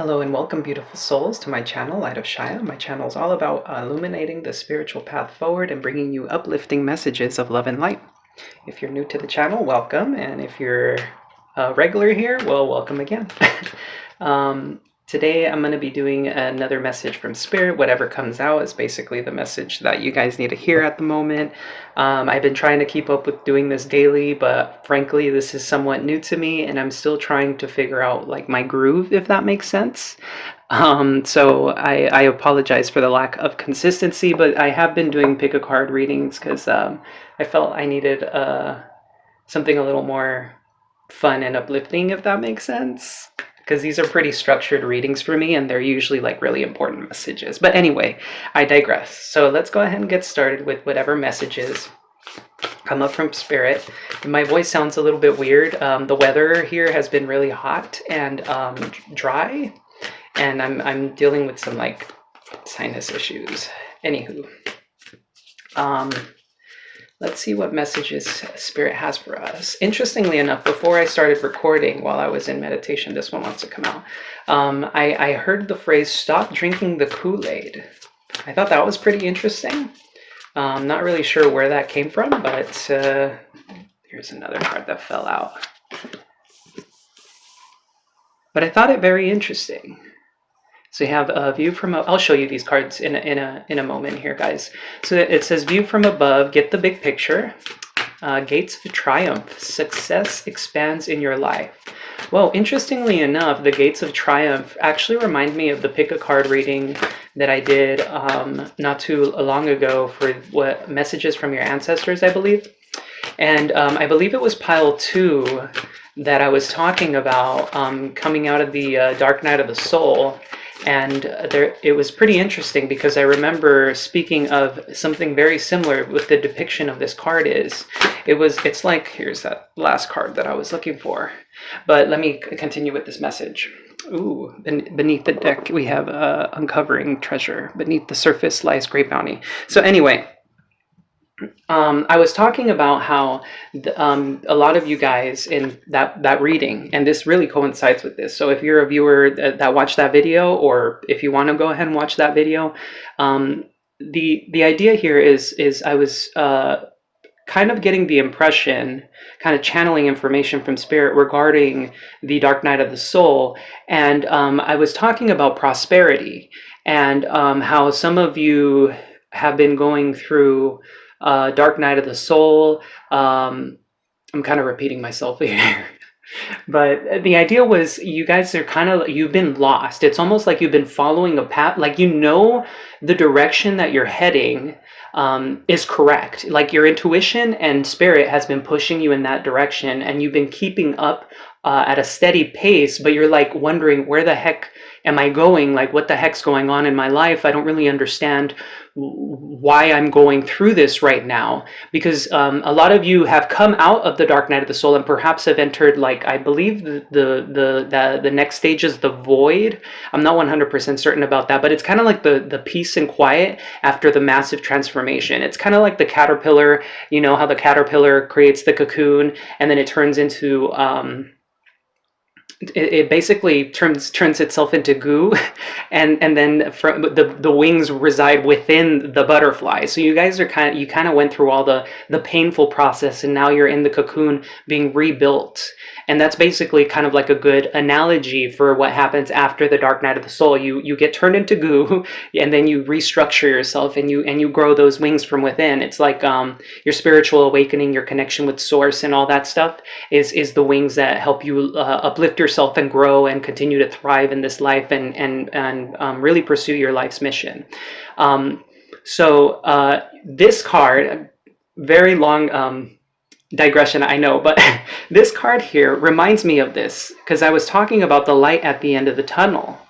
Hello and welcome, beautiful souls, to my channel, Light of Shaya. My channel is all about illuminating the spiritual path forward and bringing you uplifting messages of love and light. If you're new to the channel, welcome, and if you're a regular here, well, welcome again. Today I'm going to be doing another message from Spirit. Whatever comes out is basically the message that you guys need to hear at the moment. I've been trying to keep up with doing this daily, but frankly, this is somewhat new to me, and I'm still trying to figure out like my groove, if that makes sense. So I apologize for the lack of consistency, but I have been doing pick a card readings because I felt I needed something a little more fun and uplifting, if that makes sense. Because these are pretty structured readings for me, and they're usually like really important messages. But anyway, I digress. So let's go ahead and get started with whatever messages come up from Spirit. My voice sounds a little bit weird. The weather here has been really hot and dry, and I'm dealing with some like sinus issues. Anywho, let's see what messages Spirit has for us. Interestingly enough, before I started recording while I was in meditation, this one wants to come out. I heard the phrase, "Stop drinking the Kool-Aid." I thought that was pretty interesting. Not really sure where that came from, but here's another card that fell out. But I thought it very interesting. So you have a view from, I'll show you these cards in a moment here, guys. So it says, view from above, get the big picture. Gates of triumph, success expands in your life. Well, interestingly enough, the gates of triumph actually remind me of the pick a card reading that I did not too long ago for what messages from your ancestors, I believe. And I believe it was pile 2 that I was talking about coming out of the dark night of the soul. And it was pretty interesting because I remember speaking of something very similar with the depiction of this card it's like, here's that last card that I was looking for. But let me continue with this message. Ooh, beneath the deck we have uncovering treasure. Beneath the surface lies great bounty. So anyway, I was talking about how a lot of you guys in that reading, and this really coincides with this. So if you're a viewer that watched that video, or if you want to go ahead and watch that video, the idea here is I was kind of getting the impression, kind of channeling information from Spirit regarding the dark night of the soul, and I was talking about prosperity and how some of you have been going through dark night of the soul. I'm kind of repeating myself here. But the idea was you guys are you've been lost. It's almost like you've been following a path, like the direction that you're heading is correct. Like your intuition and Spirit has been pushing you in that direction, and you've been keeping up at a steady pace, but you're like wondering, where the heck am I going? Like, what the heck's going on in my life? I don't really understand why I'm going through this right now, because a lot of you have come out of the dark night of the soul and perhaps have entered, like, I believe the next stage is the void. I'm not 100% certain about that, but it's kind of like the peace and quiet after the massive transformation. It's kind of like the caterpillar, you know how the caterpillar creates the cocoon and then it turns into it basically turns itself into goo, and then from the wings reside within the butterfly. So you guys are kind of went through all the painful process, and now you're in the cocoon being rebuilt. And that's basically kind of like a good analogy for what happens after the dark night of the soul. You get turned into goo, and then you restructure yourself, and you grow those wings from within. It's like your spiritual awakening, your connection with source, and all that stuff is the wings that help you uplift yourself and grow and continue to thrive in this life and really pursue your life's mission. So this card, very long digression, I know, but this card here reminds me of this because I was talking about the light at the end of the tunnel.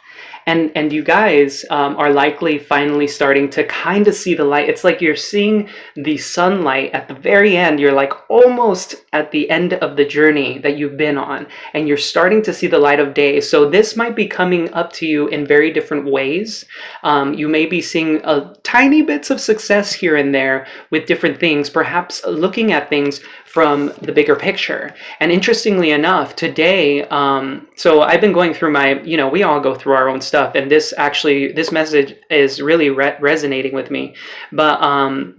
And you guys are likely finally starting to kind of see the light. It's like you're seeing the sunlight at the very end. You're like almost at the end of the journey that you've been on, and you're starting to see the light of day. So this might be coming up to you in very different ways. You may be seeing tiny bits of success here and there with different things, perhaps looking at things from the bigger picture. And interestingly enough, today, so I've been going through my, we all go through our own stuff, and this message is really resonating with me. But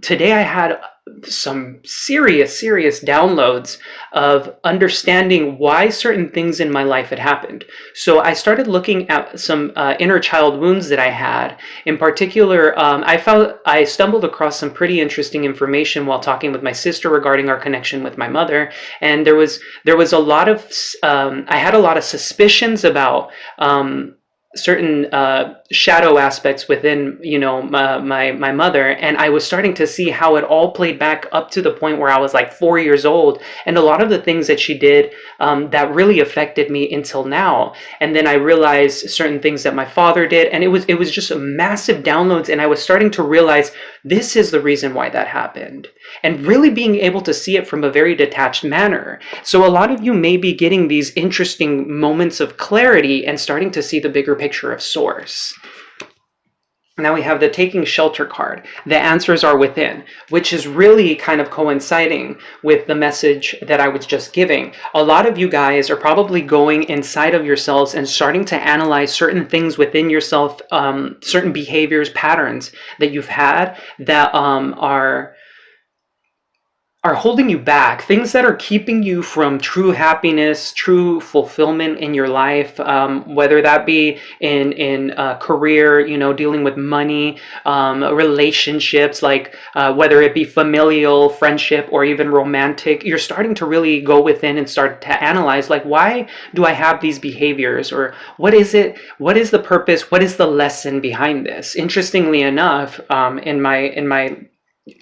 today I had some serious downloads of understanding why certain things in my life had happened. So I started looking at some inner child wounds that I had. In particular, I stumbled across some pretty interesting information while talking with my sister regarding our connection with my mother, and there was a lot of I had a lot of suspicions about certain shadow aspects within my mother, and I was starting to see how it all played back up to the point where I was like 4 years old, and a lot of the things that she did that really affected me until now. And then I realized certain things that my father did, and it was just a massive downloads, and I was starting to realize this is the reason why that happened, and really being able to see it from a very detached manner. So a lot of you may be getting these interesting moments of clarity and starting to see the bigger picture of source. Now we have the taking shelter card. The answers are within, which is really kind of coinciding with the message that I was just giving. A lot of you guys are probably going inside of yourselves and starting to analyze certain things within yourself, certain behaviors, patterns that you've had that are holding you back, things that are keeping you from true happiness, true fulfillment in your life, whether that be in career, dealing with money, relationships, like whether it be familial, friendship, or even romantic. You're starting to really go within and start to analyze, like, why do I have these behaviors, or what is it? What is the purpose? What is the lesson behind this? Interestingly enough,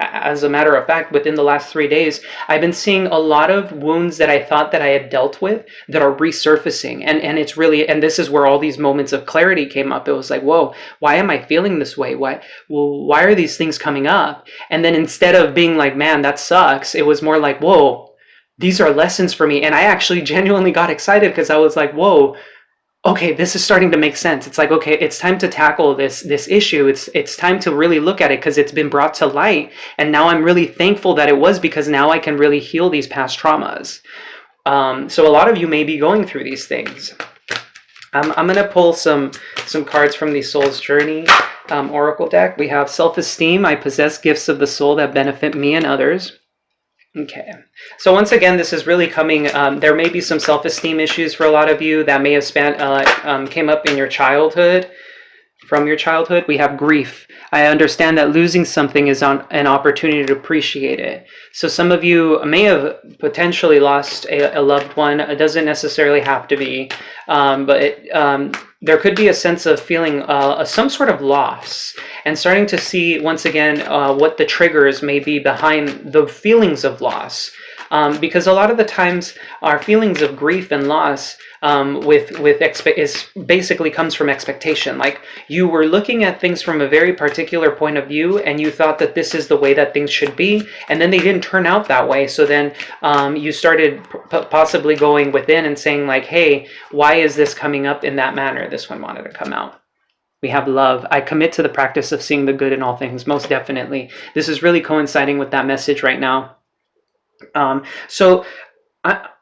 as a matter of fact, within the last 3 days, I've been seeing a lot of wounds that I thought that I had dealt with that are resurfacing. And it's really, and this is where all these moments of clarity came up. It was like, whoa, why am I feeling this way? Why are these things coming up? And then instead of being like, man, that sucks, it was more like, whoa, these are lessons for me. And I actually genuinely got excited because I was like, whoa, okay, this is starting to make sense. It's like, okay, it's time to tackle this issue. It's time to really look at it because it's been brought to light. And now I'm really thankful that it was, because now I can really heal these past traumas. So a lot of you may be going through these things. I'm going to pull some cards from the Soul's Journey Oracle deck. We have self-esteem. I possess gifts of the soul that benefit me and others. Okay, so once again, this is really coming, there may be some self-esteem issues for a lot of you that may have came up in your childhood, from your childhood. We have grief. I understand that losing something is an opportunity to appreciate it. So some of you may have potentially lost a loved one. It doesn't necessarily have to be, but there could be a sense of feeling some sort of loss, and starting to see once again what the triggers may be behind the feelings of loss. Because a lot of the times our feelings of grief and loss basically comes from expectation. Like, you were looking at things from a very particular point of view, and you thought that this is the way that things should be, and then they didn't turn out that way. So then you started possibly going within and saying, like, hey, why is this coming up in that manner? This one wanted to come out. We have love. I commit to the practice of seeing the good in all things. Most definitely. This is really coinciding with that message right now. So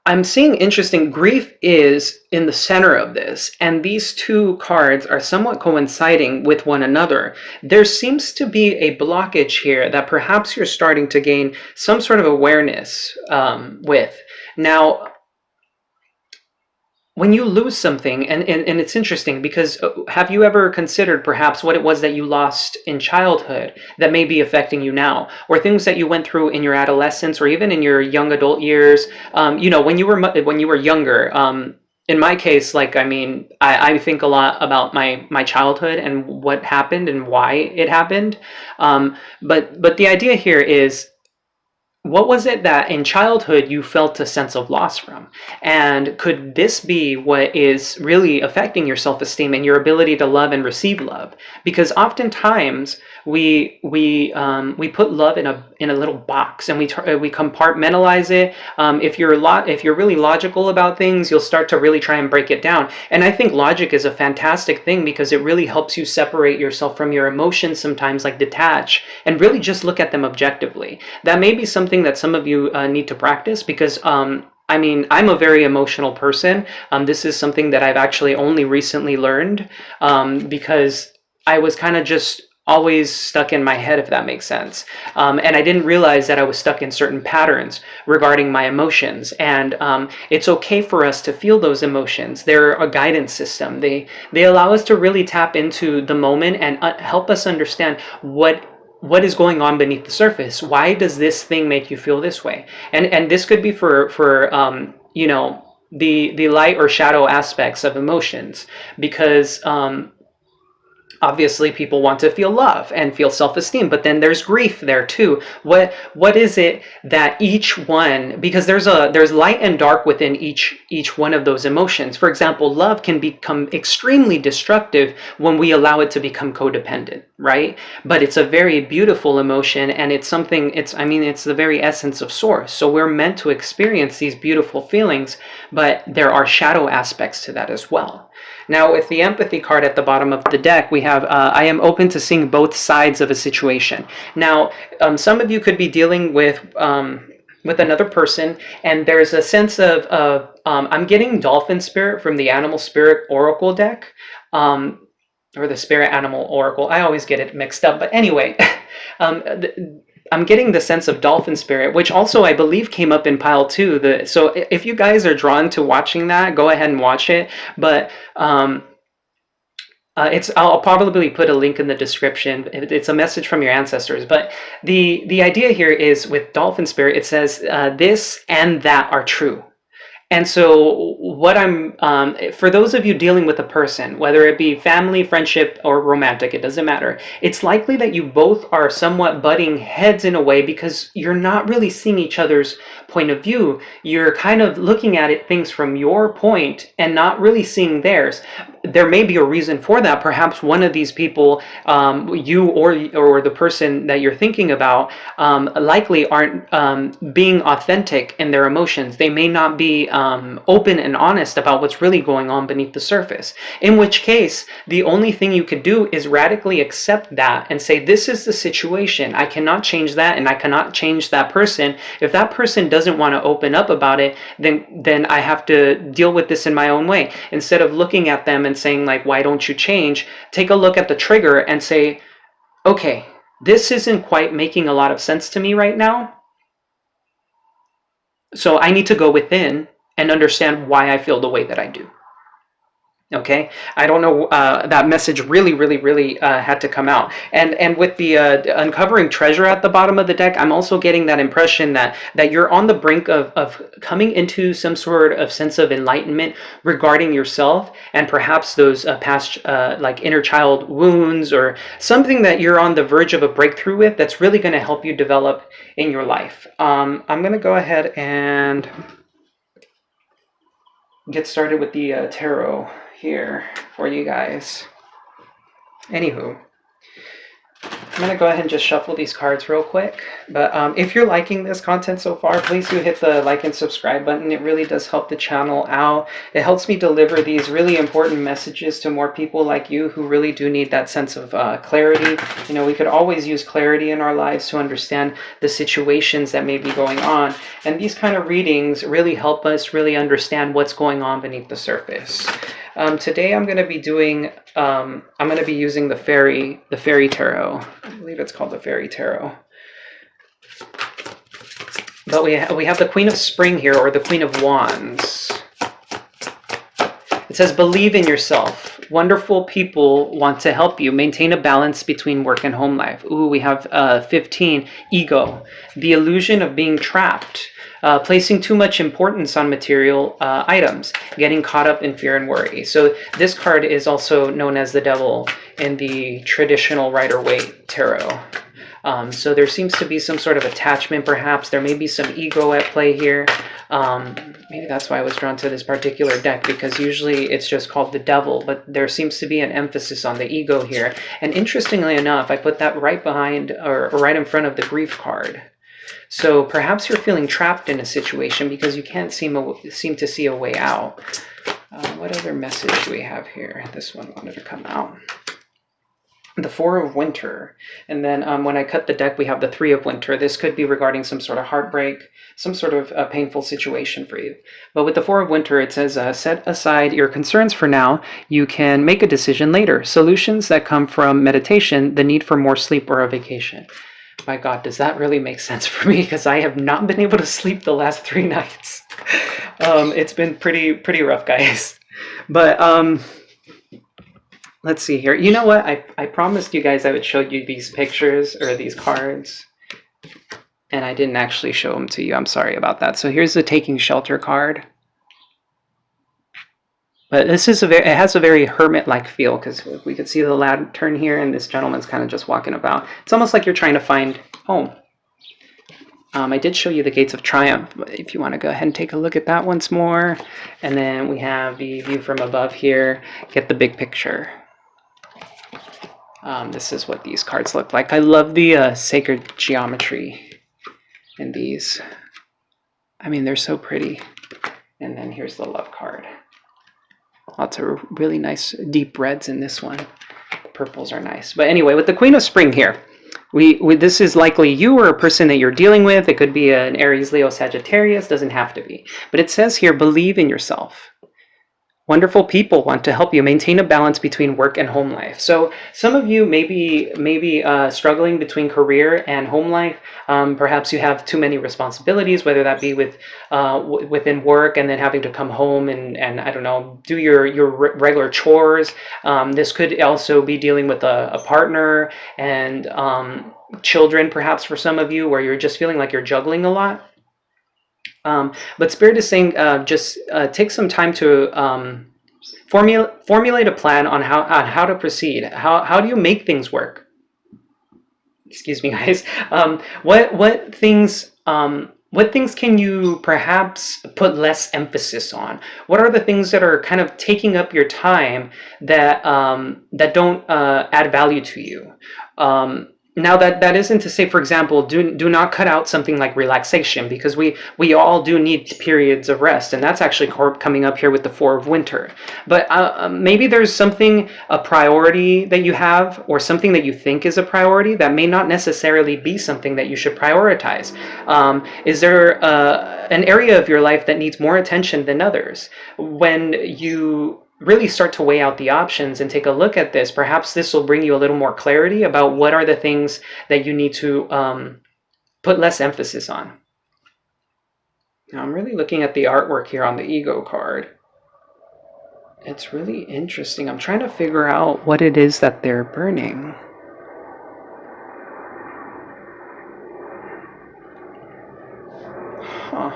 I'm seeing interesting, grief is in the center of this, and these two cards are somewhat coinciding with one another. There seems to be a blockage here that perhaps you're starting to gain some sort of awareness with. Now, when you lose something, and it's interesting because have you ever considered perhaps what it was that you lost in childhood that may be affecting you now, or things that you went through in your adolescence or even in your young adult years, when you were younger? In my case, I think a lot about my childhood and what happened and why it happened. But the idea here is, what was it that in childhood you felt a sense of loss from? And could this be what is really affecting your self-esteem and your ability to love and receive love? Because oftentimes we put love in a little box, and we compartmentalize it. If you're really logical about things, you'll start to really try and break it down. And I think logic is a fantastic thing because it really helps you separate yourself from your emotions sometimes, like detach, and really just look at them objectively. That may be something something that some of you need to practice, because I mean, I'm a very emotional person. This is something that I've actually only recently learned, because I was kind of just always stuck in my head, if that makes sense. And I didn't realize that I was stuck in certain patterns regarding my emotions. And it's okay for us to feel those emotions. They're a guidance system. They allow us to really tap into the moment and help us understand what is going on beneath the surface. Why does this thing make you feel this way? And this could be for you know, the light or shadow aspects of emotions, because obviously people want to feel love and feel self-esteem, but then there's grief there too. What is it that each one, because there's light and dark within each one of those emotions. For example, love can become extremely destructive when we allow it to become codependent, right? But it's a very beautiful emotion, and it's something, I mean, it's the very essence of source. So we're meant to experience these beautiful feelings, but there are shadow aspects to that as well. Now, with the empathy card at the bottom of the deck, we have, I am open to seeing both sides of a situation. Now, some of you could be dealing with another person, and there's a sense of, I'm getting dolphin spirit from the animal spirit oracle deck, or the spirit animal oracle. I always get it mixed up, but anyway, I'm getting the sense of dolphin spirit, which also I believe came up in pile 2. So if you guys are drawn to watching that, go ahead and watch it. But I'll probably put a link in the description. It's a message from your ancestors. But the idea here is, with dolphin spirit, it says this and that are true. And so what for those of you dealing with a person, whether it be family, friendship, or romantic, it doesn't matter. It's likely that you both are somewhat butting heads in a way, because you're not really seeing each other's point of view. You're kind of looking at things from your point and not really seeing theirs. There may be a reason for that. Perhaps one of these people, you or the person that you're thinking about, likely aren't being authentic in their emotions. They may not be open and honest about what's really going on beneath the surface. In which case, the only thing you could do is radically accept that and say, this is the situation. I cannot change that, and I cannot change that person. If that person doesn't want to open up about it, then I have to deal with this in my own way. Instead of looking at them and saying, like, why don't you change? Take a look at the trigger and say, okay, this isn't quite making a lot of sense to me right now. So I need to go within and understand why I feel the way that I do. Okay, I don't know, that message really had to come out. And with the uncovering treasure at the bottom of the deck, I'm also getting that impression that you're on the brink of coming into some sort of sense of enlightenment regarding yourself, and perhaps those past like inner child wounds, or something that you're on the verge of a breakthrough with, that's really going to help you develop in your life. I'm going to go ahead and get started with the tarot here for you guys. Anywho, I'm going to go ahead and just shuffle these cards real quick. But if you're liking this content so far, please do hit the like and subscribe button. It really does help the channel out. It helps me deliver these really important messages to more people like you who really do need that sense of clarity. You know, we could always use clarity in our lives to understand the situations that may be going on. And these kind of readings really help us really understand what's going on beneath the surface. Today I'm going to be doing, I'm going to be using the fairy tarot. I believe it's called the fairy tarot. But we have the Queen of Spring here, or the Queen of Wands. It says, believe in yourself. Wonderful people want to help you. Maintain a balance between work and home life. Ooh, we have 15, ego. The illusion of being trapped. Placing too much importance on material items, getting caught up in fear and worry. So this card is also known as the Devil in the traditional Rider-Waite tarot. So there seems to be some sort of attachment, perhaps. There may be some ego at play here. Maybe that's why I was drawn to this particular deck, because usually it's just called the Devil, but there seems to be an emphasis on the ego here. And interestingly enough, I put that right behind, or right in front of the Grief card. So perhaps you're feeling trapped in a situation because you can't seem to see a way out. What other message do we have here? This one wanted to come out. the Four of Winter. And then when I cut the deck, we have the Three of Winter. This could be regarding some sort of heartbreak, some sort of painful situation for you. But with the Four of Winter, it says, set aside your concerns for now. You can make a decision later. Solutions that come from meditation, the need for more sleep, or a vacation. My God, does that really make sense for me? Because I have not been able to sleep the last 3 nights. It's been pretty rough, guys. But let's see here. You know what? I promised you guys I would show you these pictures or these cards, and I didn't actually show them to you. I'm sorry about that. So here's the Taking Shelter card. But this is it has a very hermit-like feel, because we could see the lantern here, and this gentleman's kind of just walking about. It's almost like you're trying to find home. I did show you the Gates of Triumph, but if you want to go ahead and take a look at that once more. And then we have the view from above here. Get the big picture. This is what these cards look like. I love the sacred geometry in these. I mean, they're so pretty. And then here's the love card. Lots of really nice deep reds in this one. The purples are nice. But anyway, with the Queen of Spring here, this is likely you or a person that you're dealing with. It could be an Aries, Leo, Sagittarius. Doesn't have to be. But it says here, believe in yourself. Wonderful people want to help you maintain a balance between work and home life. So some of you may be struggling between career and home life. Perhaps you have too many responsibilities, whether that be within work and then having to come home and I don't know, do your regular chores. This could also be dealing with a partner and children, perhaps for some of you, where you're just feeling like you're juggling a lot. But Spirit is saying just take some time to formulate a plan on how to proceed. How do you make things work? Excuse me, guys. What things can you perhaps put less emphasis on? What are the things that are kind of taking up your time that don't add value to you? Now that isn't to say, for example, do not cut out something like relaxation, because we all do need periods of rest, and that's actually coming up here with the Four of Winter. But maybe there's something, a priority that you have, or something that you think is a priority that may not necessarily be something that you should prioritize. Is there an area of your life that needs more attention than others? When you really start to weigh out the options and take a look at this, perhaps this will bring you a little more clarity about what are the things that you need to put less emphasis on. Now I'm really looking at the artwork here on the Ego card. It's really interesting. I'm trying to figure out what it is that they're burning. Huh.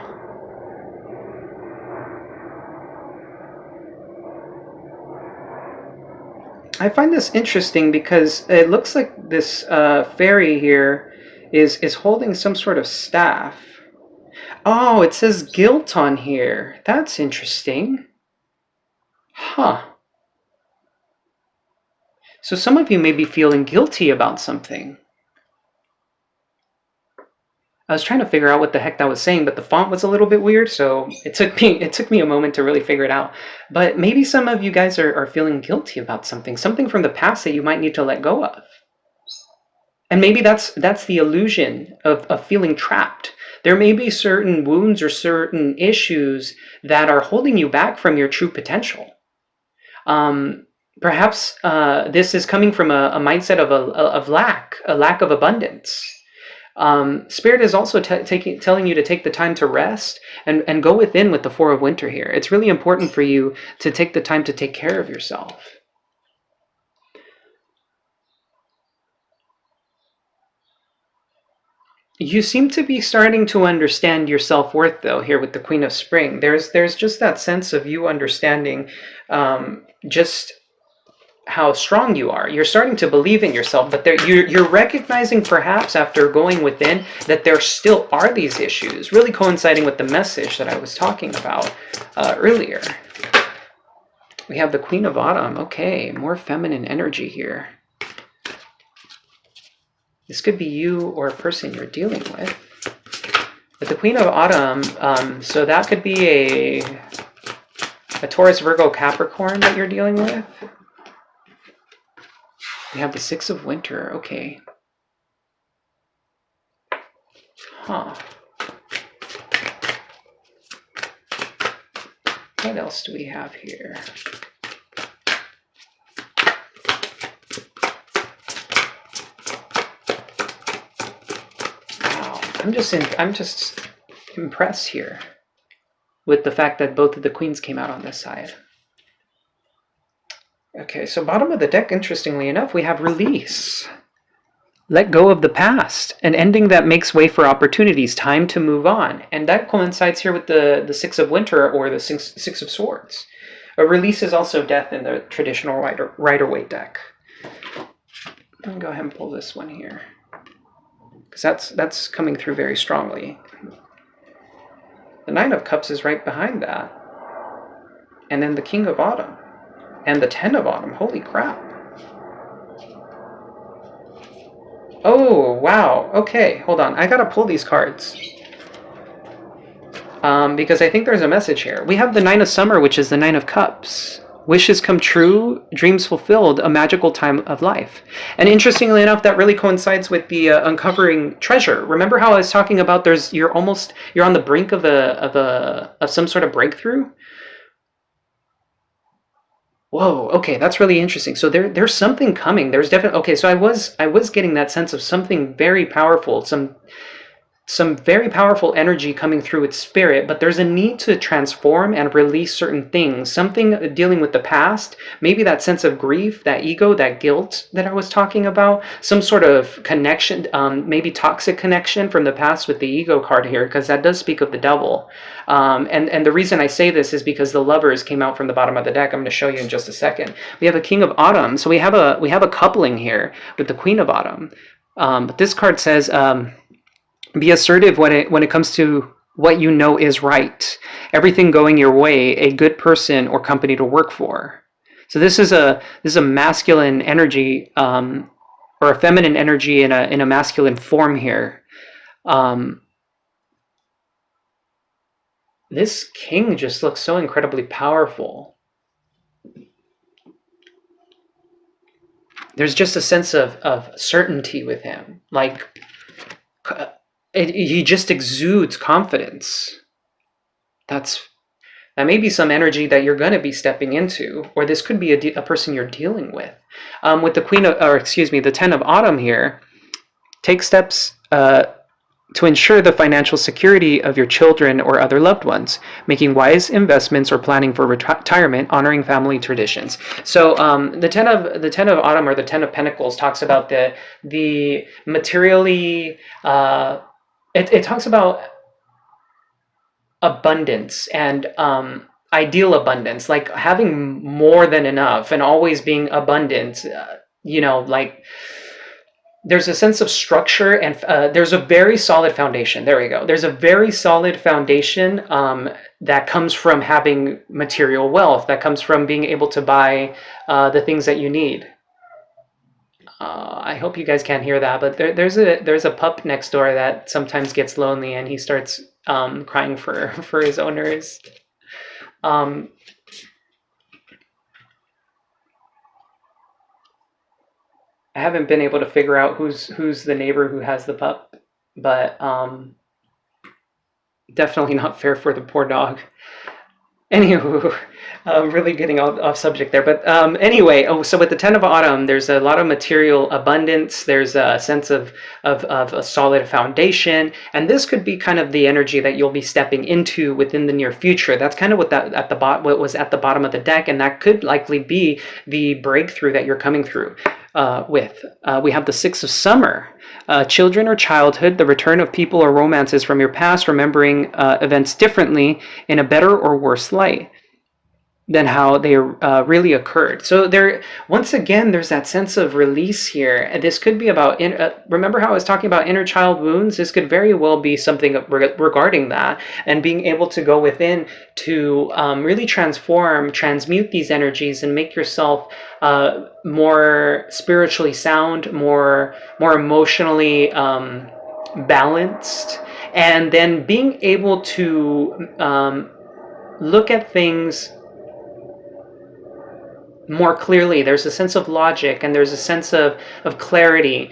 I find this interesting because it looks like this fairy here is holding some sort of staff. Oh, it says guilt on here. That's interesting. Huh. So some of you may be feeling guilty about something. I was trying to figure out what the heck that was saying, but the font was a little bit weird, so it took me a moment to really figure it out. But maybe some of you guys are feeling guilty about something from the past that you might need to let go of. And maybe that's the illusion of feeling trapped. There may be certain wounds or certain issues that are holding you back from your true potential. Perhaps this is coming from a mindset of lack, a lack of abundance. Spirit is also telling you to take the time to rest and go within with the Four of Winter here. It's really important for you to take the time to take care of yourself. You seem to be starting to understand your self-worth, though, here with the Queen of Spring. There's just that sense of you understanding just how strong you are. You're starting to believe in yourself, but you're recognizing, perhaps after going within, that there still are these issues, really coinciding with the message that I was talking about earlier. We have the Queen of Autumn. Okay, more feminine energy here. This could be you or a person you're dealing with. But the Queen of Autumn, so that could be a Taurus, Virgo, Capricorn that you're dealing with. We have the Six of Winter. Okay. Huh. What else do we have here? Wow. I'm just impressed here with the fact that both of the queens came out on this side. Okay, so bottom of the deck, interestingly enough, we have release. Let go of the past, an ending that makes way for opportunities, time to move on. And that coincides here with the Six of Winter or the Six of Swords. A release is also death in the traditional Rider-Waite deck. I'm going to go ahead and pull this one here, because that's coming through very strongly. The Nine of Cups is right behind that. And then the King of Autumn. And the Ten of Autumn. Holy crap. Oh, wow. Okay, hold on. I gotta pull these cards. Because I think there's a message here. We have the Nine of Summer, which is the Nine of Cups. Wishes come true, dreams fulfilled, a magical time of life. And interestingly enough, that really coincides with the uncovering treasure. Remember how I was talking about you're on the brink of some sort of breakthrough? Whoa, okay, that's really interesting. So there's something coming. There's definitely, okay, so I was getting that sense of something very powerful, some very powerful energy coming through its spirit, but there's a need to transform and release certain things, something dealing with the past, maybe that sense of grief, that ego, that guilt that I was talking about, some sort of connection, maybe toxic connection from the past with the ego card here, because that does speak of the devil. And the reason I say this is because the Lovers came out from the bottom of the deck. I'm going to show you in just a second. We have a King of Autumn, so we have a coupling here with the Queen of Autumn. But this card says, be assertive when it comes to what you know is right. Everything going your way, a good person or company to work for. So this is a masculine energy, or a feminine energy in a masculine form here. This king just looks so incredibly powerful. There's just a sense of certainty with him. Like, he just exudes confidence. That may be some energy that you're going to be stepping into, or this could be a person you're dealing with. With the Ten of Autumn here, take steps to ensure the financial security of your children or other loved ones, making wise investments or planning for retirement, honoring family traditions. So the Ten of Autumn or the Ten of Pentacles talks about the materially. It talks about abundance and ideal abundance, like having more than enough and always being abundant. Like there's a sense of structure and there's a very solid foundation. There we go. There's a very solid foundation that comes from having material wealth, that comes from being able to buy the things that you need. I hope you guys can't hear that, but there's a pup next door that sometimes gets lonely and he starts crying for his owners. I haven't been able to figure out who's the neighbor who has the pup, but definitely not fair for the poor dog. Anywho, really getting off subject there. But anyway, so with the Ten of Autumn, there's a lot of material abundance. There's a sense of a solid foundation. And this could be kind of the energy that you'll be stepping into within the near future. That's kind of what what was at the bottom of the deck. And that could likely be the breakthrough that you're coming through with. We have the Six of Summer. Children or childhood, the return of people or romances from your past, remembering events differently in a better or worse light than how they really occurred. So once again, there's that sense of release here. And this could be about, remember how I was talking about inner child wounds? This could very well be something regarding that, and being able to go within to really transmute these energies and make yourself more spiritually sound, more emotionally balanced, and then being able to look at things more clearly. There's a sense of logic, and there's a sense of clarity.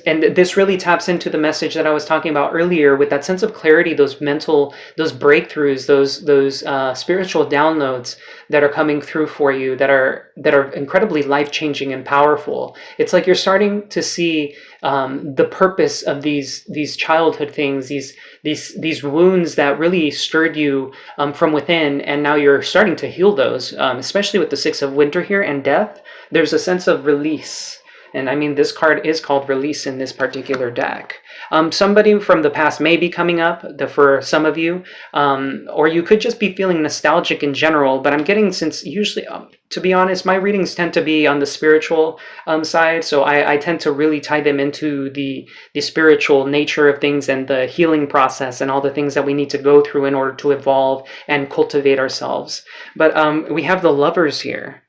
And this really taps into the message that I was talking about earlier, with that sense of clarity, those breakthroughs, those spiritual downloads that are coming through for you, that are incredibly life-changing and powerful. It's like you're starting to see the purpose of these childhood things, these wounds that really stirred you from within, and now you're starting to heal those, especially with the Six of Winter here and Death. There's a sense of release. And I mean, this card is called Release in this particular deck. Somebody from the past may be coming up for some of you, or you could just be feeling nostalgic in general. But I'm getting, since usually, to be honest, my readings tend to be on the spiritual side. So I tend to really tie them into the spiritual nature of things, and the healing process, and all the things that we need to go through in order to evolve and cultivate ourselves. But we have the Lovers here.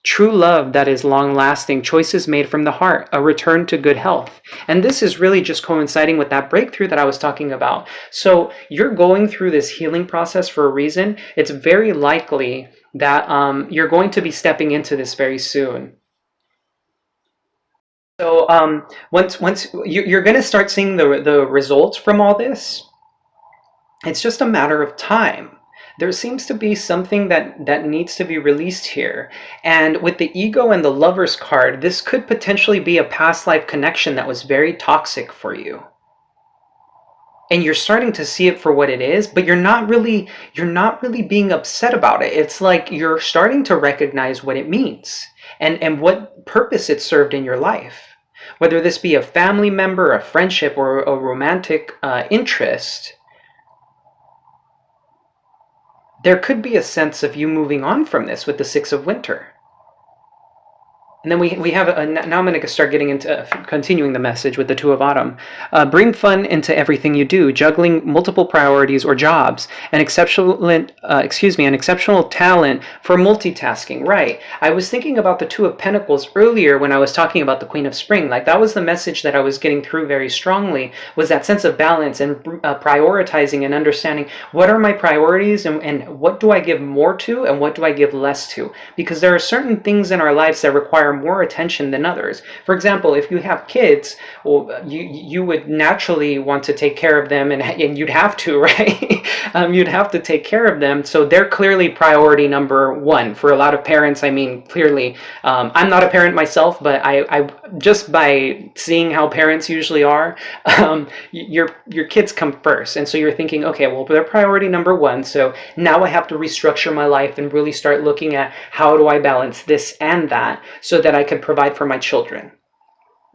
True love that is long-lasting, choices made from the heart, a return to good health. And this is really just coinciding with that breakthrough that I was talking about. So you're going through this healing process for a reason. It's very likely that you're going to be stepping into this very soon. So once you're going to start seeing the results from all this, it's just a matter of time. There seems to be something that needs to be released here. And with the Ego and the Lovers card, this could potentially be a past life connection that was very toxic for you. And you're starting to see it for what it is, but you're not really being upset about it. It's like you're starting to recognize what it means, and what purpose it served in your life. Whether this be a family member, a friendship, or a romantic interest, there could be a sense of you moving on from this with the Six of Winter. And then we have, now I'm going to start getting into continuing the message with the Two of Autumn. Bring fun into everything you do, juggling multiple priorities or jobs, an exceptional talent for multitasking. Right. I was thinking about the Two of Pentacles earlier when I was talking about the Queen of Spring. Like, that was the message that I was getting through very strongly, was that sense of balance and prioritizing and understanding what are my priorities, and what do I give more to, and what do I give less to? Because there are certain things in our lives that require more attention than others. For example, if you have kids, well, you would naturally want to take care of them, and you'd have to, right? You'd have to take care of them. So they're clearly priority number one for a lot of parents. I mean, clearly, I'm not a parent myself, but I just by seeing how parents usually are, your kids come first. And so you're thinking, okay, well, they're priority number one. So now I have to restructure my life and really start looking at how do I balance this and that, so that I can provide for my children.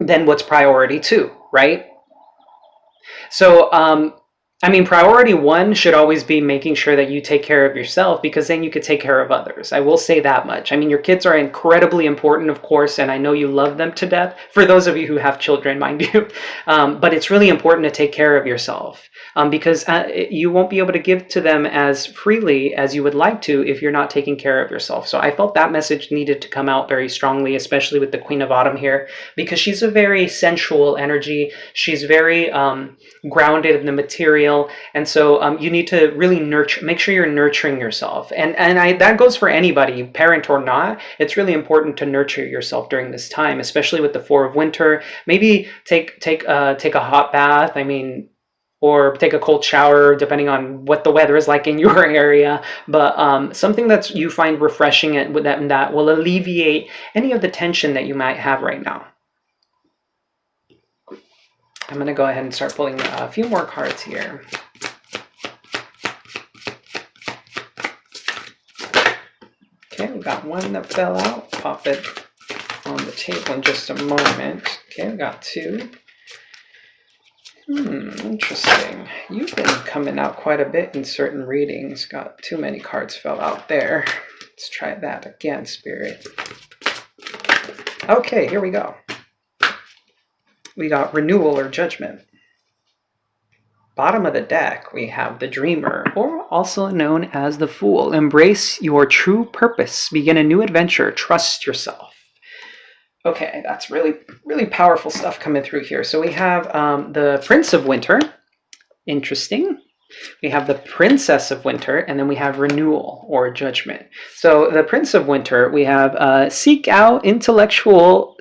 Then what's priority two, right? So, I mean, priority one should always be making sure that you take care of yourself, because then you could take care of others. I will say that much. I mean, your kids are incredibly important, of course, and I know you love them to death, for those of you who have children, mind you. But it's really important to take care of yourself, because you won't be able to give to them as freely as you would like to if you're not taking care of yourself. So I felt that message needed to come out very strongly, especially with the Queen of Autumn here, because she's a very sensual energy. She's very grounded in the material. And so you need to really make sure you're nurturing yourself. And that goes for anybody, parent or not. It's really important to nurture yourself during this time, especially with the Four of Winter. Maybe take a hot bath. I mean, or take a cold shower, depending on what the weather is like in your area. But something that you find refreshing, and that will alleviate any of the tension that you might have right now. I'm going to go ahead and start pulling a few more cards here. Okay, we got one that fell out. Pop it on the table in just a moment. Okay, we got two. Interesting. You've been coming out quite a bit in certain readings. Got too many cards fell out there. Let's try that again, Spirit. Okay, here we go. We got Renewal or Judgment. Bottom of the deck, we have the Dreamer, or also known as the Fool. Embrace your true purpose. Begin a new adventure. Trust yourself. Okay, that's really, really powerful stuff coming through here. So we have the Prince of Winter. Interesting. We have the Princess of Winter, and then we have Renewal or Judgment. So the Prince of Winter, we have seek out an intellectual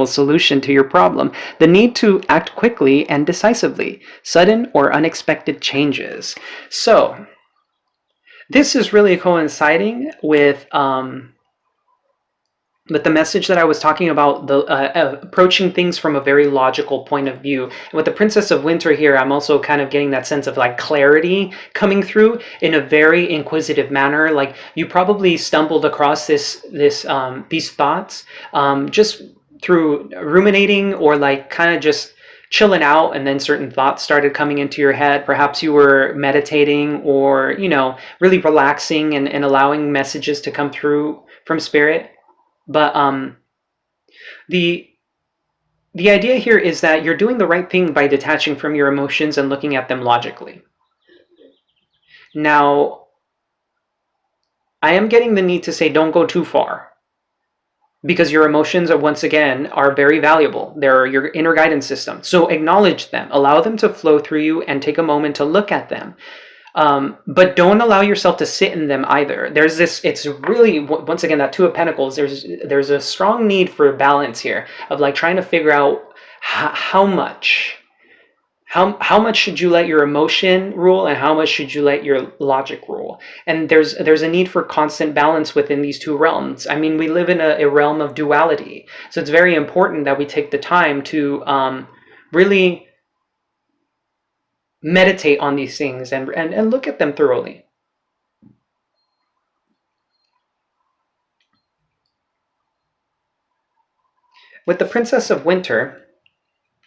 solution to your problem. The need to act quickly and decisively, sudden or unexpected changes. So this is really coinciding with the message that I was talking about, the approaching things from a very logical point of view. And with the Princess of Winter here, I'm also kind of getting that sense of like clarity coming through in a very inquisitive manner. Like you probably stumbled across these thoughts just through ruminating or like kind of just chilling out, and then certain thoughts started coming into your head. Perhaps you were meditating or, you know, really relaxing and allowing messages to come through from spirit. But the idea here is that you're doing the right thing by detaching from your emotions and looking at them logically. Now, I am getting the need to say don't go too far, because your emotions are, once again, are very valuable. They're your inner guidance system. So acknowledge them, allow them to flow through you, and take a moment to look at them. But don't allow yourself to sit in them either. There's this, it's really, once again, that Two of Pentacles, there's a strong need for balance here of like trying to figure out how much should you let your emotion rule and how much should you let your logic rule. And there's a need for constant balance within these two realms. I mean, we live in a realm of duality. So it's very important that we take the time to really meditate on these things and look at them thoroughly. With the Princess of Winter,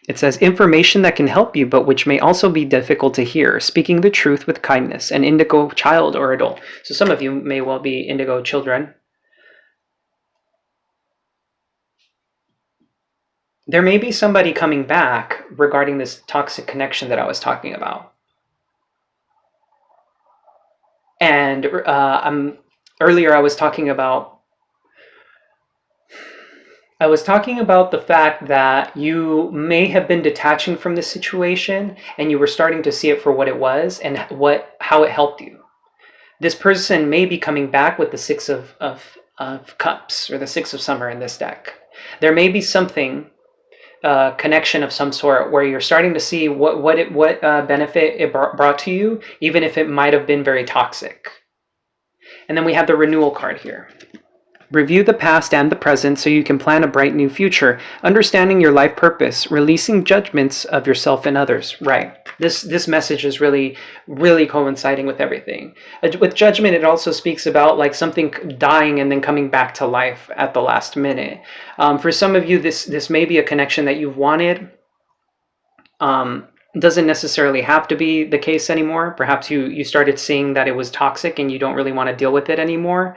it says information that can help you, but which may also be difficult to hear. Speaking the truth with kindness. An indigo child or adult. So some of you may well be indigo children. There may be somebody coming back regarding this toxic connection that I was talking about. And earlier I was talking about the fact that you may have been detaching from the situation and you were starting to see it for what it was and how it helped you. This person may be coming back with the Six of Cups or the Six of Summer in this deck. There may be something, connection of some sort, where you're starting to see what benefit it brought to you, even if it might have been very toxic. And then we have the Renewal card here. Review the past and the present so you can plan a bright new future. Understanding your life purpose. Releasing judgments of yourself and others. Right. This message is really, really coinciding with everything. With Judgment, it also speaks about like something dying and then coming back to life at the last minute. For some of you, this may be a connection that you've wanted. Doesn't necessarily have to be the case anymore. Perhaps you started seeing that it was toxic and you don't really want to deal with it anymore.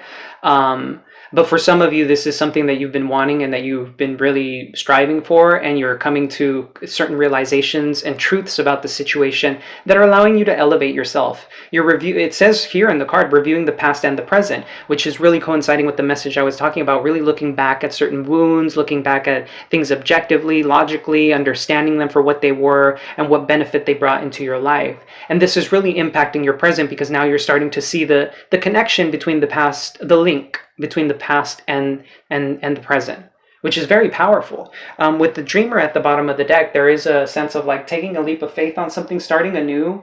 But for some of you, this is something that you've been wanting and that you've been really striving for, and you're coming to certain realizations and truths about the situation that are allowing you to elevate yourself. It says here in the card, reviewing the past and the present, which is really coinciding with the message I was talking about, really looking back at certain wounds, looking back at things objectively, logically, understanding them for what they were and what benefit they brought into your life. And this is really impacting your present, because now you're starting to see the connection between the past, the link between the past and the present, which is very powerful. With the Dreamer at the bottom of the deck, there is a sense of like taking a leap of faith on something, starting anew.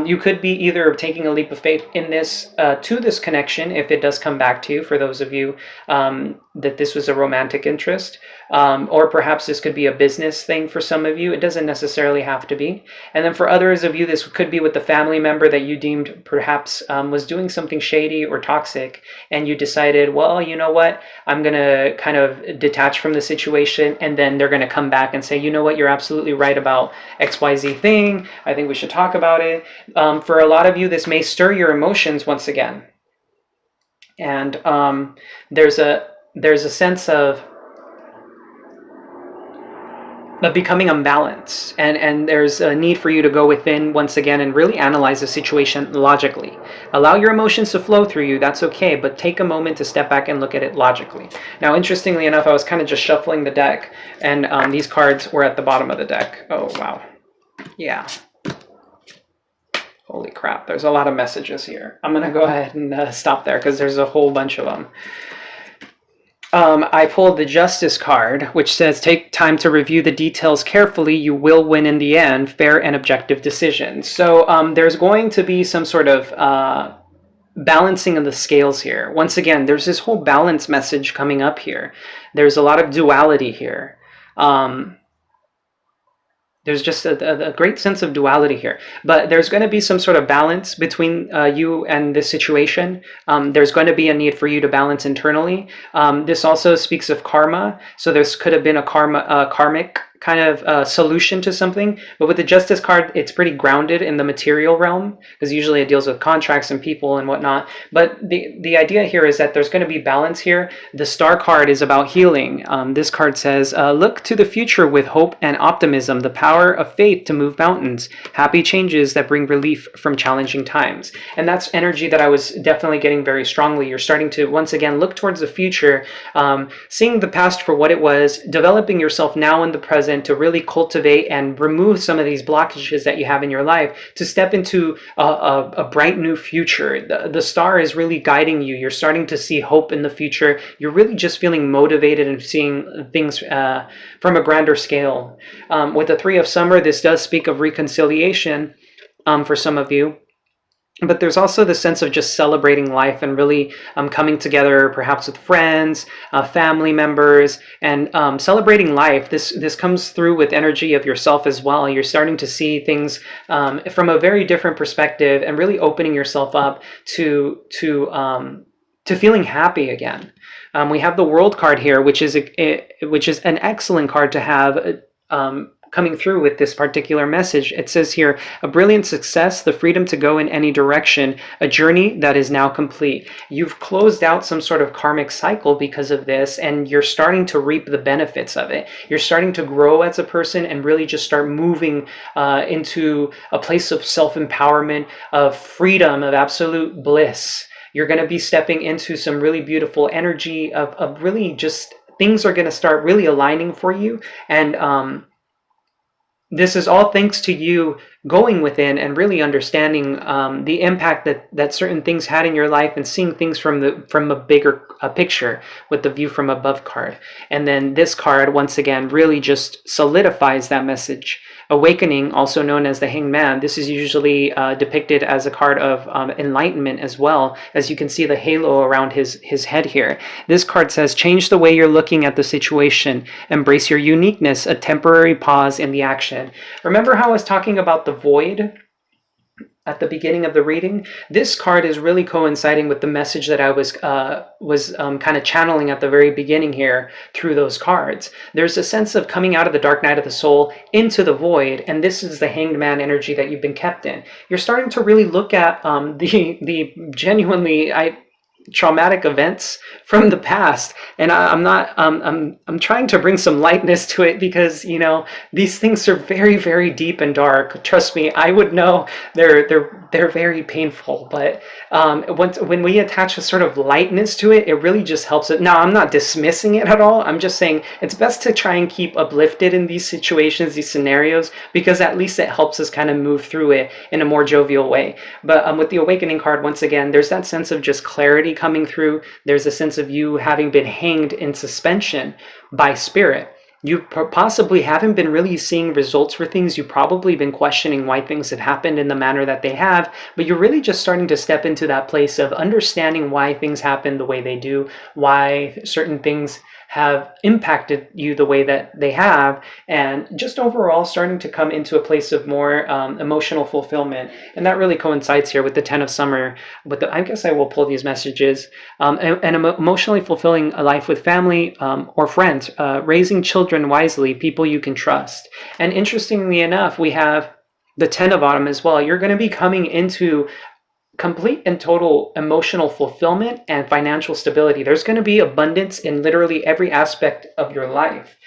You could be either taking a leap of faith in this to this connection, if it does come back to you, for those of you that this was a romantic interest, or perhaps this could be a business thing for some of you. It doesn't necessarily have to be. And then for others of you, this could be with the family member that you deemed perhaps was doing something shady or toxic, and you decided, well, you know what, I'm going to kind of detach from the situation, and then they're going to come back and say, you know what, you're absolutely right about XYZ thing. I think we should talk about it. For a lot of you, this may stir your emotions once again. And there's a sense of becoming unbalanced, and there's a need for you to go within once again and really analyze the situation logically. Allow your emotions to flow through you, that's okay, but take a moment to step back and look at it logically. Now, interestingly enough, I was kind of just shuffling the deck, and these cards were at the bottom of the deck. Oh, wow. Yeah. Holy crap, there's a lot of messages here. I'm going to go ahead and stop there because there's a whole bunch of them. I pulled the Justice card, which says, take time to review the details carefully. You will win in the end. Fair and objective decisions. So there's going to be some sort of balancing of the scales here. Once again, there's this whole balance message coming up here. There's a lot of duality here. There's just a great sense of duality here, but there's going to be some sort of balance between you and this situation. There's going to be a need for you to balance internally. This also speaks of karma, so this could have been a karmic kind of solution to something, but with the Justice card, it's pretty grounded in the material realm, because usually it deals with contracts and people and whatnot. But the idea here is that there's going to be balance here. The Star card is about healing. This card says, look to the future with hope and optimism, the power of faith to move mountains, happy changes that bring relief from challenging times. And that's energy that I was definitely getting very strongly. You're starting to, once again, look towards the future, seeing the past for what it was, developing yourself now in the present, to really cultivate and remove some of these blockages that you have in your life to step into a bright new future. The star is really guiding you. You're starting to see hope in the future. You're really just feeling motivated and seeing things from a grander scale. With the Three of Summer, this does speak of reconciliation for some of you. But there's also the sense of just celebrating life and really coming together, perhaps with friends, family members, and celebrating life. This comes through with energy of yourself as well. You're starting to see things from a very different perspective and really opening yourself up to feeling happy again. We have the World card here, which is an excellent card to have. Coming through with this particular message. It says here, a brilliant success, the freedom to go in any direction, a journey that is now complete. You've closed out some sort of karmic cycle because of this, and you're starting to reap the benefits of it. You're starting to grow as a person and really just start moving into a place of self-empowerment, of freedom, of absolute bliss. You're going to be stepping into some really beautiful energy of really just, things are going to start really aligning for you. And this is all thanks to you going within and really understanding the impact that certain things had in your life and seeing things from a bigger picture with the View from Above card. And then this card, once again, really just solidifies that message. Awakening, also known as the Hanged Man, this is usually depicted as a card of enlightenment as well, as you can see the halo around his head here. This card says, change the way you're looking at the situation, embrace your uniqueness, a temporary pause in the action. Remember how I was talking about the void at the beginning of the reading? This card is really coinciding with the message that I was kind of channeling at the very beginning here through those cards. There's a sense of coming out of the dark night of the soul into the void, and this is the Hanged Man energy that you've been kept in. You're starting to really look at the genuinely traumatic events from the past, and I'm trying to bring some lightness to it, because these things are very, very deep and dark. Trust me, I would know they're very painful, but when we attach a sort of lightness to it, it really just helps it. Now, I'm not dismissing it at all. I'm just saying it's best to try and keep uplifted in these situations, these scenarios, because at least it helps us kind of move through it in a more jovial way. But with the Awakening card, once again, there's that sense of just clarity coming through. There's a sense of you having been hanged in suspension by spirit. You possibly haven't been really seeing results for things. You've probably been questioning why things have happened in the manner that they have, but you're really just starting to step into that place of understanding why things happen the way they do, why certain things have impacted you the way that they have, and just overall starting to come into a place of more emotional fulfillment. And that really coincides here with the Ten of Summer. I guess I will pull these messages. An emotionally fulfilling life with family or friends, raising children wisely, people you can trust. And interestingly enough, we have the Ten of Autumn as well. You're going to be coming into complete and total emotional fulfillment and financial stability. There's going to be abundance in literally every aspect of your life.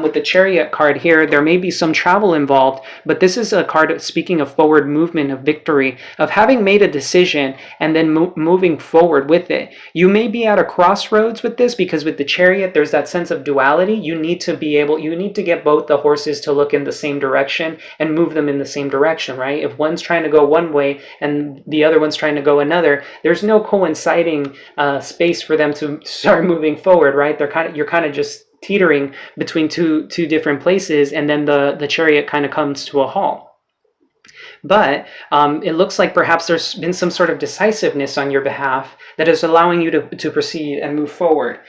With the Chariot card here, there may be some travel involved, but this is a card speaking of forward movement, of victory, of having made a decision and then moving forward with it. You may be at a crossroads with this, because with the Chariot, there's that sense of duality. You need to get both the horses to look in the same direction and move them in the same direction, right? If one's trying to go one way and the other one's trying to go another, there's no coinciding space for them to start moving forward, right? You're kind of just teetering between two different places, and then the Chariot kind of comes to a halt. But it looks like perhaps there's been some sort of decisiveness on your behalf that is allowing you to proceed and move forward.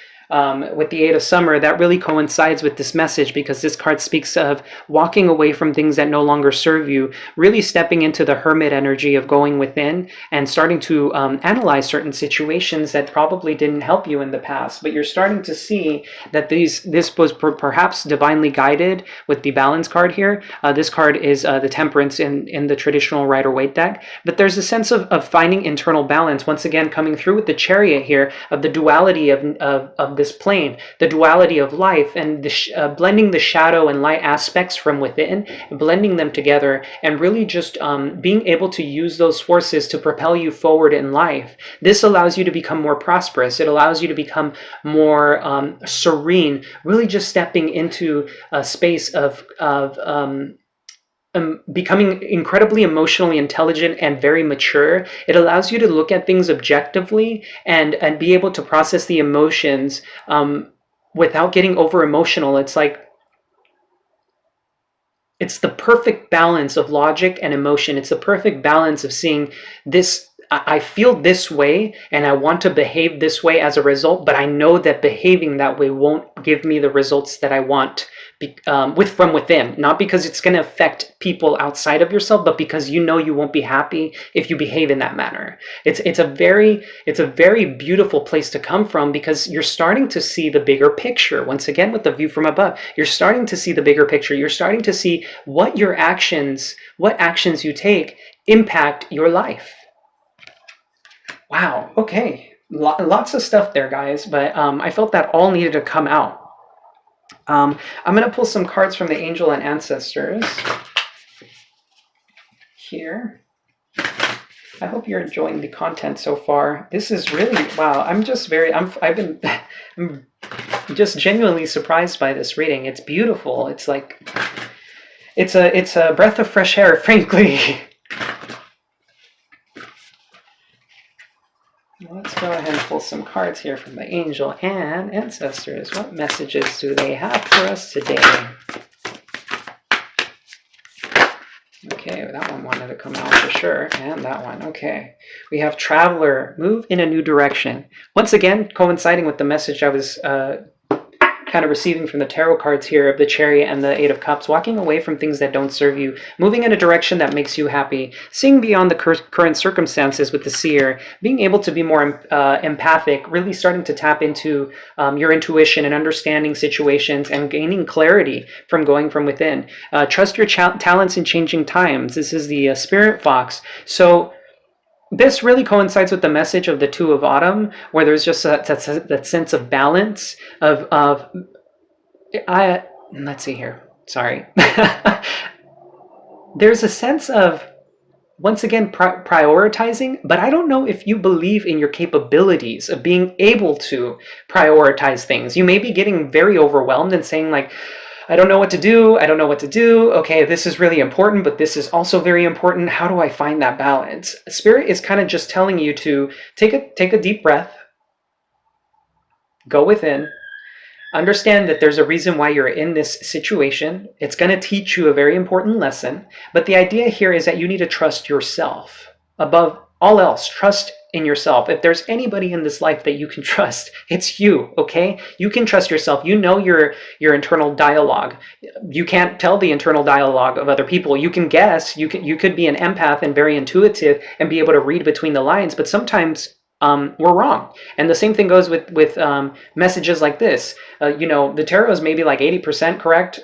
With the Eight of Summer, that really coincides with this message, because this card speaks of walking away from things that no longer serve you, really stepping into the hermit energy of going within and starting to analyze certain situations that probably didn't help you in the past. But you're starting to see that this was perhaps divinely guided with the Balance card here. This card is the Temperance in the traditional Rider-Waite deck. But there's a sense of finding internal balance, once again coming through with the Chariot here, of the duality of this plane, the duality of life, and blending the shadow and light aspects from within, blending them together, and really just being able to use those forces to propel you forward in life. This allows you to become more prosperous. It allows you to become more serene, really just stepping into a space of becoming incredibly emotionally intelligent and very mature. It allows you to look at things objectively and be able to process the emotions without getting over emotional. It's the perfect balance of logic and emotion. It's the perfect balance of seeing this. I feel this way and I want to behave this way as a result, but I know that behaving that way won't give me the results that I want from within. Not because it's going to affect people outside of yourself, but because you know you won't be happy if you behave in that manner. It's a very beautiful place to come from, because you're starting to see the bigger picture. Once again, with the view from above, you're starting to see the bigger picture. You're starting to see what actions you take impact your life. Wow, okay. Lots of stuff there, guys, but I felt that all needed to come out. I'm going to pull some cards from the Angel and Ancestors here. I hope you're enjoying the content so far. This is really, wow, I'm just I'm just genuinely surprised by this reading. It's beautiful. It's like, it's a breath of fresh air, frankly. Let's go ahead and pull some cards here from the Angel and Ancestors. What messages do they have for us today? Okay, that one wanted to come out for sure, and that one. Okay, we have Traveler, move in a new direction. Once again, coinciding with the message I was kind of receiving from the tarot cards here of the Chariot and the Eight of Cups, walking away from things that don't serve you, moving in a direction that makes you happy, seeing beyond the current circumstances with the Seer, being able to be more empathic, really starting to tap into your intuition and understanding situations and gaining clarity from going from within. Trust your talents in changing times. This is the Spirit Fox. So this really coincides with the message of the Two of Autumn, where there's just that sense of balance let's see here. Sorry. There's a sense of, once again, prioritizing, but I don't know if you believe in your capabilities of being able to prioritize things. You may be getting very overwhelmed and saying like, I don't know what to do. I don't know what to do. Okay, this is really important, but this is also very important. How do I find that balance? Spirit is kind of just telling you to take a deep breath, go within, understand that there's a reason why you're in this situation. It's going to teach you a very important lesson, but the idea here is that you need to trust yourself. Above all else, trust in yourself. If there's anybody in this life that you can trust, it's you, okay? You can trust yourself. You know your internal dialogue. You can't tell the internal dialogue of other people. You can guess. You could be an empath and very intuitive and be able to read between the lines, but sometimes we're wrong. And the same thing goes with messages like this. The tarot is maybe like 80% correct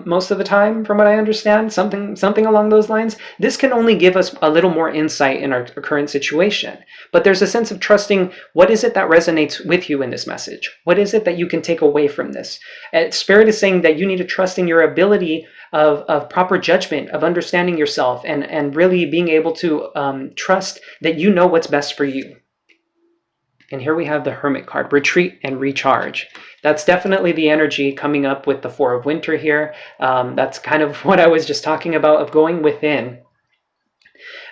most of the time, from what I understand, something along those lines. This can only give us a little more insight in our current situation. But there's a sense of trusting. What is it that resonates with you in this message? What is it that you can take away from this? Spirit is saying that you need to trust in your ability of proper judgment, of understanding yourself, and really being able to trust that you know what's best for you. And here we have the Hermit card, retreat and recharge. That's definitely the energy coming up with the Four of Winter here. That's kind of what I was just talking about, of going within.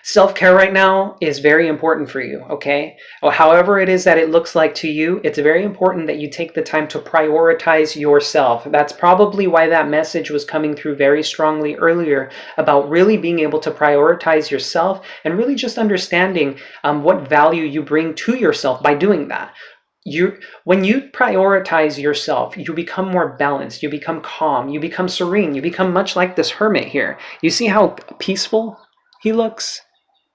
Self-care right now is very important for you, okay? Or however it is that it looks like to you, it's very important that you take the time to prioritize yourself. That's probably why that message was coming through very strongly earlier, about really being able to prioritize yourself and really just understanding what value you bring to yourself by doing that. When you prioritize yourself, you become more balanced, you become calm, you become serene, you become much like this hermit here. You see how peaceful he looks?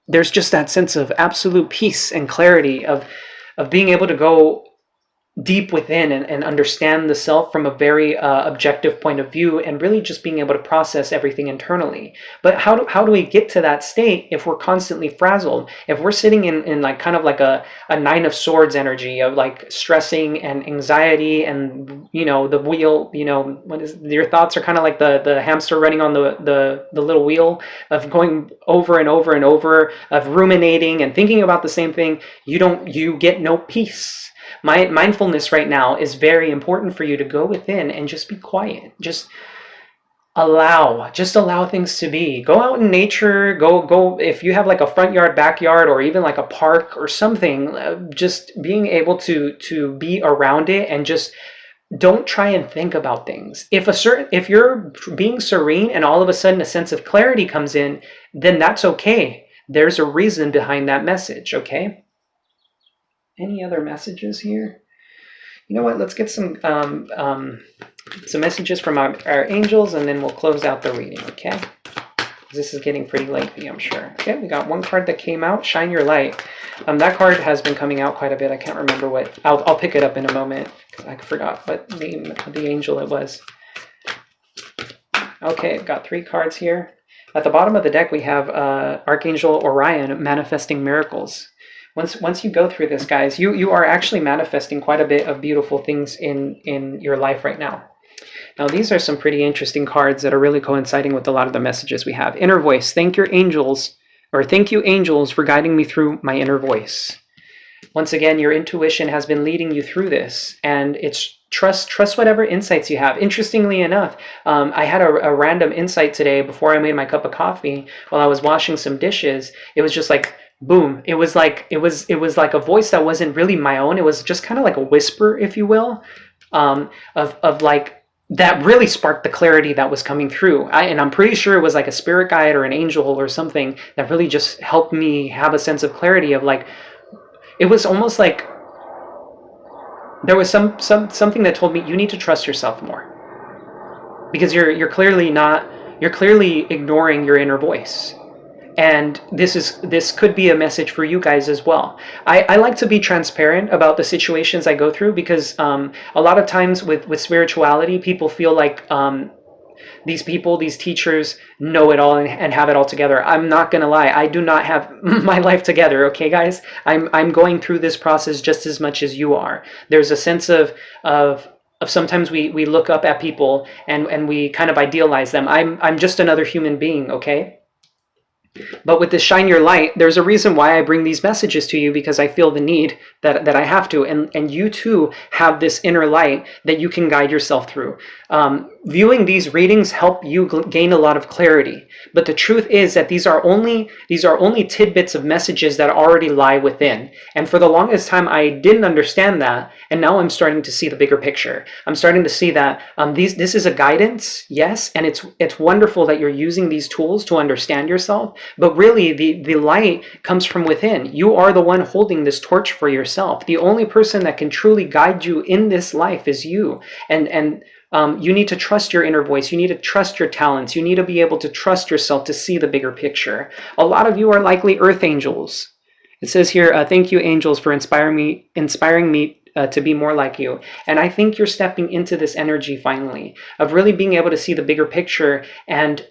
There's just that sense of absolute peace and clarity of being able to go deep within and understand the self from a very objective point of view, and really just being able to process everything internally. But how do we get to that state if we're constantly frazzled? If we're sitting in like kind of like a Nine of Swords energy of like stressing and anxiety, and the wheel, what is, your thoughts are kind of like the hamster running on the little wheel of going over and over and over, of ruminating and thinking about the same thing. You get no peace. Mindfulness right now is very important for you to go within and just be quiet. Just allow things to be. Go out in nature. Go if you have like a front yard, backyard, or even like a park or something. Just being able to be around it, and just don't try and think about things. If you're being serene and all of a sudden a sense of clarity comes in, then that's okay. There's a reason behind that message. Okay. Any other messages here? You know what? Let's get some messages from our angels, and then we'll close out the reading, okay? This is getting pretty lengthy, I'm sure. Okay, we got one card that came out, Shine Your Light. That card has been coming out quite a bit. I can't remember what. I'll pick it up in a moment, because I forgot what name the angel it was. Okay, I've got 3 cards here. At the bottom of the deck, we have Archangel Orion manifesting miracles. Once you go through this, guys, you are actually manifesting quite a bit of beautiful things in your life right now. Now, these are some pretty interesting cards that are really coinciding with a lot of the messages we have. Inner voice. Thank you, angels, for guiding me through my inner voice. Once again, your intuition has been leading you through this, and it's trust whatever insights you have. Interestingly enough, I had a random insight today before I made my cup of coffee while I was washing some dishes. It was just like, boom. It was like a voice that wasn't really my own. It was just kind of like a whisper, if you will, of like, that really sparked the clarity that was coming through. And I'm pretty sure it was like a spirit guide or an angel or something that really just helped me have a sense of clarity of like, it was almost like there was something that told me you need to trust yourself more, because you're clearly ignoring your inner voice. And this could be a message for you guys as well. I like to be transparent about the situations I go through, because a lot of times with spirituality, people feel like these teachers know it all and have it all together. I'm not gonna lie, I do not have my life together, okay guys? I'm going through this process just as much as you are. There's a sense of sometimes we look up at people and we kind of idealize them. I'm just another human being, okay? But with this Shine Your Light, there's a reason why I bring these messages to you, because I feel the need that I have to. And you too have this inner light that you can guide yourself through. Viewing these readings help you gain a lot of clarity. But the truth is that these are only tidbits of messages that already lie within. And for the longest time, I didn't understand that. And now I'm starting to see the bigger picture. I'm starting to see that this is a guidance, yes, and it's wonderful that you're using these tools to understand yourself. But really, the light comes from within. You are the one holding this torch for yourself. The only person that can truly guide you in this life is you. And you need to trust your inner voice. You need to trust your talents. You need to be able to trust yourself to see the bigger picture. A lot of you are likely earth angels. It says here, thank you, angels, for inspiring me to be more like you. And I think you're stepping into this energy finally of really being able to see the bigger picture and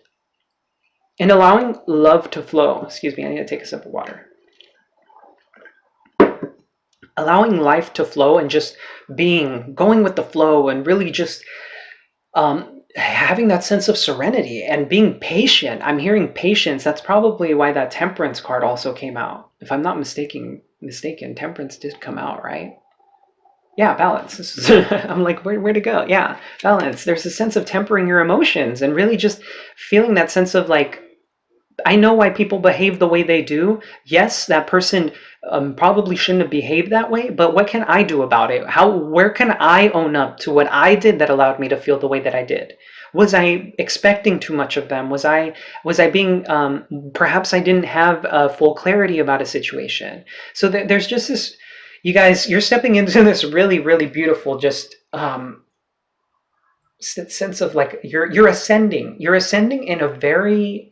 in allowing love to flow. Excuse me, I need to take a sip of water. Allowing life to flow and just going with the flow and really just having that sense of serenity and being patient. I'm hearing patience. That's probably why that temperance card also came out. If I'm not mistaken, temperance did come out, right? Yeah, balance. I'm like, where to go? Yeah, balance. There's a sense of tempering your emotions and really just feeling that sense of like, I know why people behave the way they do. Yes, that person probably shouldn't have behaved that way, but what can I do about it? Where can I own up to what I did that allowed me to feel the way that I did? Was I expecting too much of them? Was I being perhaps I didn't have full clarity about a situation? So there's just this. You guys, you're stepping into this really, really beautiful, just sense of like you're ascending. You're ascending in a very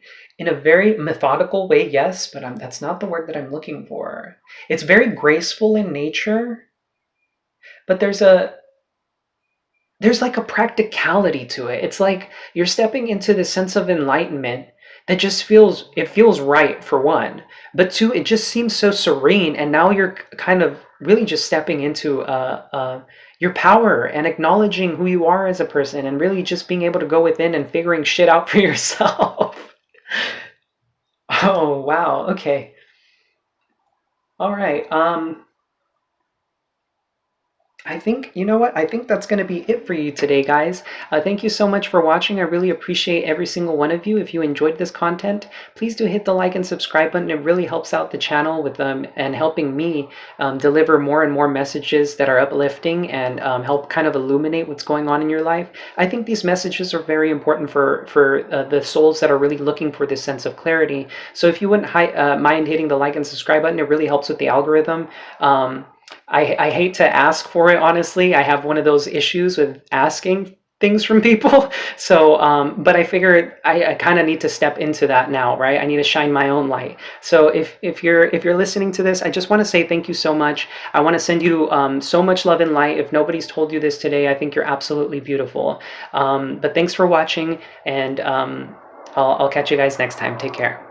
methodical way, yes, but that's not the word that I'm looking for. It's very graceful in nature, but there's like a practicality to it. It's like you're stepping into this sense of enlightenment that just feels right for one, but two, it just seems so serene. And now you're kind of really just stepping into your power and acknowledging who you are as a person, and really just being able to go within and figuring shit out for yourself. Oh wow. Okay. All right. I think, you know what? I think that's going to be it for you today, guys. Thank you so much for watching. I really appreciate every single one of you. If you enjoyed this content, please do hit the like and subscribe button. It really helps out the channel with and helping me deliver more and more messages that are uplifting and help kind of illuminate what's going on in your life. I think these messages are very important for the souls that are really looking for this sense of clarity. So if you wouldn't mind hitting the like and subscribe button, it really helps with the algorithm. I hate to ask for it, honestly. I have one of those issues with asking things from people. So, but I figured I kind of need to step into that now, right? I need to shine my own light. So if you're listening to this, I just want to say thank you so much. I want to send you so much love and light. If nobody's told you this today, I think you're absolutely beautiful. But thanks for watching, and I'll catch you guys next time. Take care.